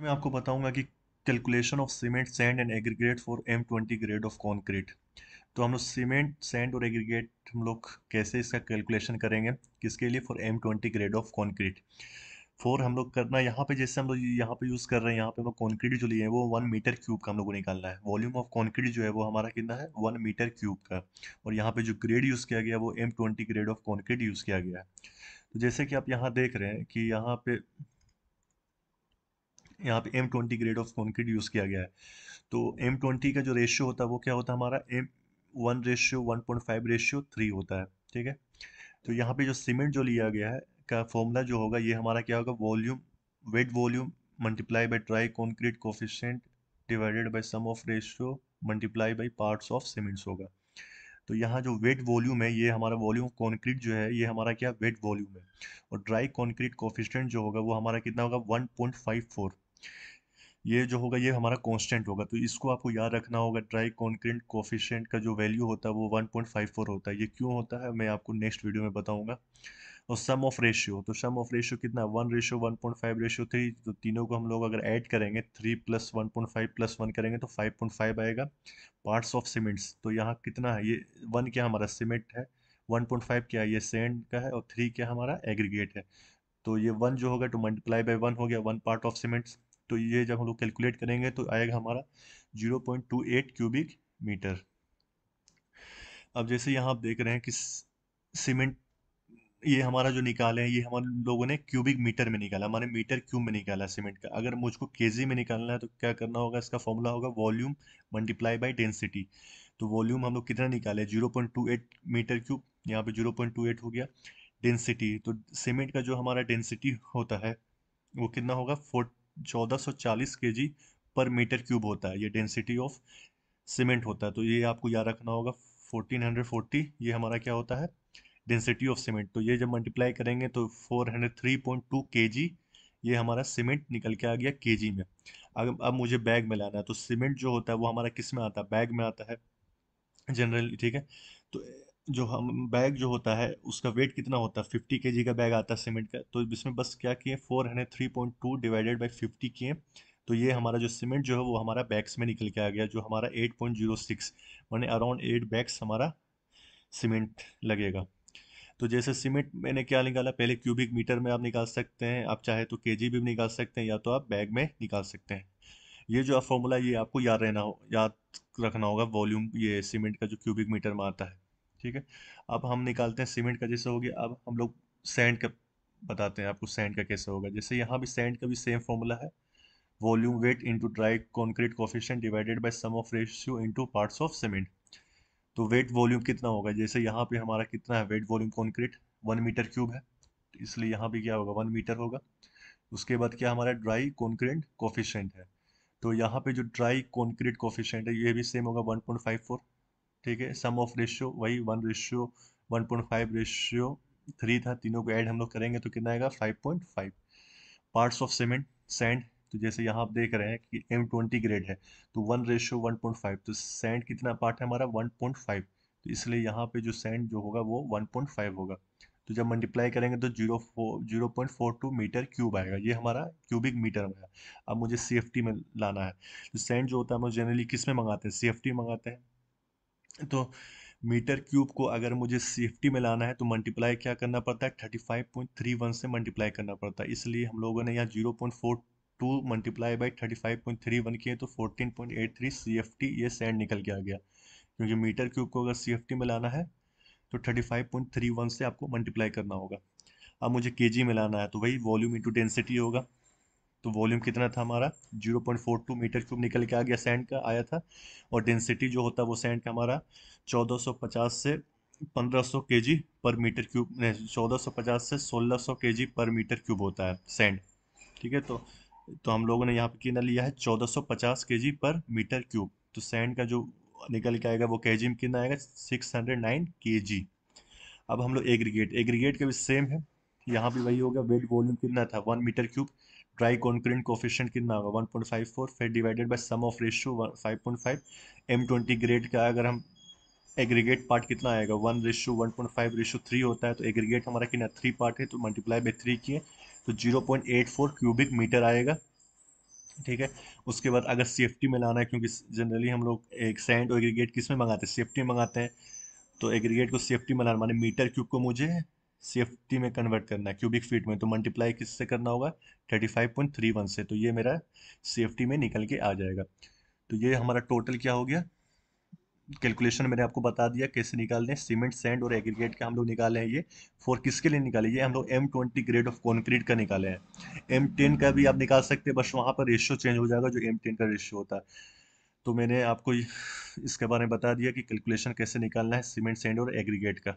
आज मैं आपको बताऊंगा कि calculation of cement sand and aggregate for M20 grade of concrete. तो हम लोग सीमेंट सैंड और एग्रीगेट हम लोग कैसे इसका कैलकुलेशन करेंगे, किसके लिए? For M20 grade of concrete. For हम लोग करना यहाँ पे, जैसे हम लोग यहाँ पे यूज़ कर रहे हैं, यहाँ पे हम लोग कॉन्क्रीट जो लिए हैं वो 1 मीटर क्यूब का हम लोग को निकालना है। वॉल्यूम ऑफ कॉन्क्रीट जो है वो हमारा कितना है? 1 मीटर क्यूब का। और यहाँ पे जो ग्रेड यूज़ किया गया वो M20 grade of concrete use किया गया है। तो जैसे कि आप यहाँ देख रहे हैं कि यहाँ पे M20 grade of concrete use किया गया है। तो M20 का जो रेशियो होता है वो क्या होता है हमारा? M1:1.5:3 होता है। ठीक है। तो यहाँ पे जो सीमेंट जो लिया गया है का फॉर्मूला जो होगा, ये हमारा क्या होगा? Volume, weight volume multiply by dry concrete coefficient divided by sum of ratio multiply by parts of cements होगा। तो यहाँ जो वेट वॉल्यूम है, ये हमारा वॉल्यूम कॉन्क्रीट जो है, ये हमारा क्या वेट वॉल्यूम है। और ड्राई कॉन्क्रीट कोफिशिएंट जो होगा वो हमारा कितना होगा? 1.54। ये जो होगा ये हमारा कांस्टेंट होगा। तो इसको आपको याद रखना होगा। ड्राई कॉन्क्रीट कोफिशिएंट का जो वैल्यू होता है वो 1.54 होता है। ये क्यों होता है मैं आपको नेक्स्ट वीडियो में बताऊंगा। और सम ऑफ रेशियो, तो सम ऑफ रेशियो कितना? 1:1.5:3। तो तीनों को हम लोग अगर ऐड करेंगे, 3 + 1.5 + 1 करेंगे तो 5.5 आएगा। पार्ट्स ऑफ सीमेंट्स, तो यहाँ कितना है? ये 1 क्या हमारा सीमेंट है, 1.5 क्या है? ये सैंड का है, और 3 क्या हमारा? एग्रीगेट है। तो ये 1 जो होगा तो मल्टीप्लाई बाय 1 हो गया, 1 पार्ट ऑफ सीमेंट्स। तो ये जब हम लोग कैलकुलेट करेंगे तो आएगा हमारा 0.28 क्यूबिक मीटर। अब जैसे यहाँ आप देख रहे हैं कि सीमेंट, ये हमारा जो निकाले हैं ये हम लोगों ने क्यूबिक मीटर में निकाला, हमारे मीटर क्यूब में निकाला सीमेंट का। अगर मुझको केजी में निकालना है तो क्या करना होगा? इसका फॉर्मूला होगा वॉल्यूम मल्टीप्लाई बाय डेंसिटी। तो वॉल्यूम हम लोग कितना निकाले? 0.28 मीटर क्यूब। यहाँ पे 0.28 हो गया। डेंसिटी, तो सीमेंट का जो हमारा डेंसिटी होता है वो कितना होगा? 1440 kg पर मीटर क्यूब होता है। ये डेंसिटी ऑफ सीमेंट होता है। तो ये आपको याद रखना होगा। 1440 ये हमारा क्या होता है? Density of cement. तो ये जब मल्टीप्लाई करेंगे तो 403.2 kg ये हमारा सीमेंट निकल के आ गया केजी में। अब मुझे बैग में लाना है, तो सीमेंट जो होता है वो हमारा किस में आता है? बैग में आता है जनरली। ठीक है। तो जो हम बैग जो होता है उसका वेट कितना होता है? 50 kg का बैग आता है सीमेंट का। तो इसमें बस क्या किए, 403.2 डिवाइडेड बाई 50 किए। तो ये हमारा जो सीमेंट जो है वो हमारा बैग्स में निकल के आ गया, जो हमारा 8.06, माने अराउंड 8 बैग्स हमारा सीमेंट लगेगा। तो जैसे सीमेंट मैंने क्या निकाला, पहले क्यूबिक मीटर में आप निकाल सकते हैं, आप चाहे तो केजी भी निकाल सकते हैं, या तो आप बैग में निकाल सकते हैं। ये जो फॉर्मूला ये आपको याद रखना होगा। वॉल्यूम ये सीमेंट का जो क्यूबिक मीटर में आता है। ठीक है। अब हम निकालते हैं सीमेंट का, जैसे हो गया। अब हम लोग सैंड का बताते हैं आपको, सैंड का कैसे होगा। जैसे यहाँ भी सैंड का भी सेम फॉर्मूला है। Volume weight into dry concrete coefficient divided by sum of ratio into parts of cement. तो वेट वॉल्यूम कितना होगा? जैसे यहाँ पे हमारा कितना है weight volume concrete? 1 metre cube है, तो इसलिए यहाँ भी क्या होगा? 1 मीटर होगा। उसके बाद क्या हमारा ड्राई कॉन्क्रीट कोफिशिएंट है। तो यहाँ पे जो ड्राई कॉन्क्रीट कोफिशिएंट है ये भी सेम होगा 1.54। ठीक है। सम ऑफ रेशियो वही 1:1.5:3 था। तीनों को ऐड हम लोग करेंगे तो कितना आएगा? 5.5। पार्ट्स ऑफ सीमेंट सैंड, तो जैसे यहाँ आप देख रहे हैं कि M20 ग्रेड है, तो 1:1.5। तो सैंड कितना पार्ट है हमारा? 1.5। तो इसलिए यहाँ पे जो सैंड जो होगा वो 1.5 होगा। तो जब मल्टीप्लाई करेंगे तो 0.42 मीटर क्यूब आएगा। ये हमारा क्यूबिक मीटर में है। अब मुझे CFT में लाना है। तो सैंड जो होता है हम जनरली किस में मंगाते हैं? CFT मंगाते हैं। तो मीटर क्यूब को अगर मुझे CFT में लाना है तो मल्टीप्लाई क्या करना पड़ता है? 35.31 से मल्टीप्लाई करना पड़ता है। इसलिए हम लोगों ने यहाँ 0.42 मल्टीप्लाई बाई 35.31 किए तो 14.83 CFT ये सैंड निकल के आ गया। क्योंकि मीटर क्यूब को अगर CFT में लाना है तो 35.31 से आपको मल्टीप्लाई करना होगा। अब मुझे केजी में लाना है तो वही वॉल्यूम इंटू डेंसिटी होगा। तो वॉल्यूम कितना था हमारा? 0.42 मीटर क्यूब निकल के आ गया, सैंड का आया था। और डेंसिटी जो होता है वो सैंड का हमारा 1450 से 1500 kg पर मीटर क्यूब, नहीं, 1450 से 1600 kg पर मीटर क्यूब होता है सैंड। ठीक है। तो हम लोगों ने यहाँ पे कितना लिया है? 1450 kg पर मीटर क्यूब। तो सैंड का जो निकल के आएगा वो केजी में कितना आएगा? 609 kg। अब हम लोग एग्रीगेट, एग्रीगेट का भी सेम है। यहाँ भी वही होगा। वेट वॉल्यूम कितना था? 1 metre cube. Dry concrete coefficient कितना होगा? 1.54, फिर divided by sum of ratio 5.5। M20 grade का अगर हम एग्रीगेट पार्ट कितना आएगा? 1:1.5:3 होता है। तो एग्रीगेट हमारा कितना? 3 पार्ट है, तो मल्टीप्लाई बाई 3 किए तो 0.84 क्यूबिक मीटर आएगा। ठीक है। उसके बाद अगर सेफ्टी में लाना है, क्योंकि जनरली हम लोग एक सैंड और एग्रीगेट किस में मंगाते हैं, सेफ्टी में मंगाते हैं। तो एग्रीगेट को सेफ्टी में लाना माने मीटर क्यूब को मुझे सेफ्टी में कन्वर्ट करना है क्यूबिक फीट में, तो मल्टीप्लाई किससे करना होगा, 35.31 से, तो ये मेरा सेफ्टी में निकल के आ जाएगा। तो ये हमारा टोटल क्या हो गया, कैलकुलेशन मैंने आपको बता दिया कैसे निकालने हैं। सीमेंट सैंड और एग्रीगेट का हम लोग निकाले हैं ये। फॉर किसके लिए निकाले, ये हम लोग M20 ग्रेड ऑफ कॉन्क्रीट का निकाले हैं। M10 का भी आप निकाल सकते हैं, बस वहाँ पर रेशियो चेंज हो जाएगा जो M10 का रेशियो होता है। तो मैंने आपको इसके बारे में बता दिया कि कैलकुलेशन कैसे निकालना है सीमेंट सैंड और एग्रीगेट का।